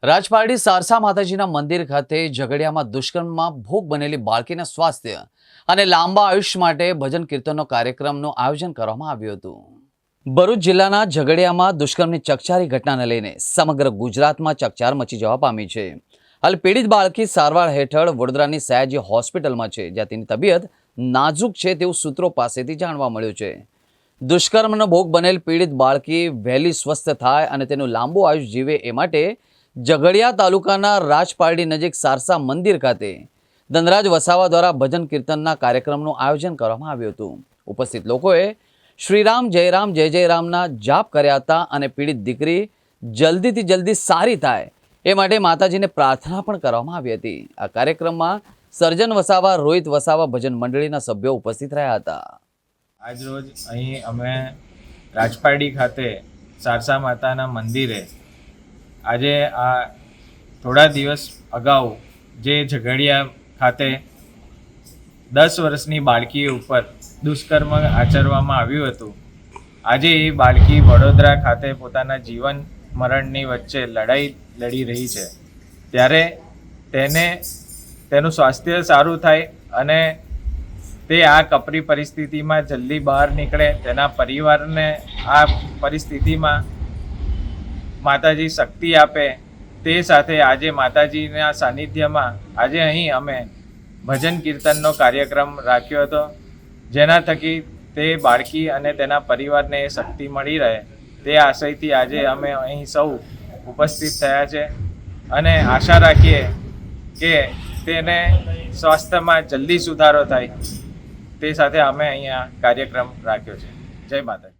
રાજપારડી સારસા માતાજીના મંદિર ખાતે ઝઘડિયામાં દુષ્કર્મમાં ભોગ બનેલી બાળકીના સ્વાસ્થ્ય અને લાંબા આયુષ્ય માટે ભજન કીર્તનનો કાર્યક્રમનું આયોજન કરવામાં આવ્યું હતું। ભરૂચ જિલ્લાના ઝઘડિયામાં દુષ્કર્મની ચકચારી ઘટનાને લઈને સમગ્ર ગુજરાતમાં ચકચાર મચી જવા પામી છે। હાલ પીડિત બાળકી સારવાર હેઠળ વડોદરાની સયાજી હોસ્પિટલમાં છે, જ્યાં તેની તબિયત નાજુક છે તેવું સૂત્રો પાસેથી જાણવા મળ્યું છે। દુષ્કર્મનો ભોગ બનેલ પીડિત બાળકી વહેલી સ્વસ્થ થાય અને તેનું લાંબુ આયુષ્ય જીવે એ માટે ઝઘડિયા તાલુકાના રાજપારડી નજીક સારસા મંદિર ખાતે ધનરાજ વસાવા દ્વારા ભજન કીર્તનના કાર્યક્રમનું આયોજન કરવામાં આવ્યું હતું। ઉપસ્થિત લોકોએ શ્રીરામ જય જય રામના જાપ કર્યા હતા અને પીડિત દીકરી જલ્દીથી જલ્દી સારી થાય એ માટે માતાજીને પ્રાર્થના પણ કરવામાં આવી હતી। આ કાર્યક્રમમાં સર્જન વસાવા, રોહિત વસાવા ભજન મંડળીના સભ્યો ઉપસ્થિત રહ્યા હતા। આજરોજ અહીં અમે રાજપારડી ખાતે સારસા માતાના મંદિરે આજે આ થોડા દિવસ અગાઉ જે ઝઘડિયા ખાતે 10 વર્ષની બાળકી ઉપર દુષ્કર્મ આચરવામાં આવ્યું હતું, આજે એ બાળકી વડોદરા ખાતે પોતાના જીવન મરણની વચ્ચે લડાઈ લડી રહી છે, ત્યારે તેનું સ્વાસ્થ્ય સારું થાય અને તે આ કપરી પરિસ્થિતિમાં જલ્દી બહાર નીકળે, તેના પરિવારને આ પરિસ્થિતિમાં માતાજી શક્તિ આપે, તે સાથે આજે માતાજીના સાનિધ્યમાં આજે અહીં અમે ભજન કીર્તનનો કાર્યક્રમ રાખ્યો હતો, જેના થકી તે બાળકી અને તેના પરિવારને શક્તિ મળી રહે તે આશયથી આજે અમે અહીં સૌ ઉપસ્થિત થયા છે અને આશા રાખીએ કે તેને સ્વાસ્થ્યમાં જલ્દી સુધારો થાય તે સાથે અમે અહીંયા કાર્યક્રમ રાખ્યો છે। જય માતાજી।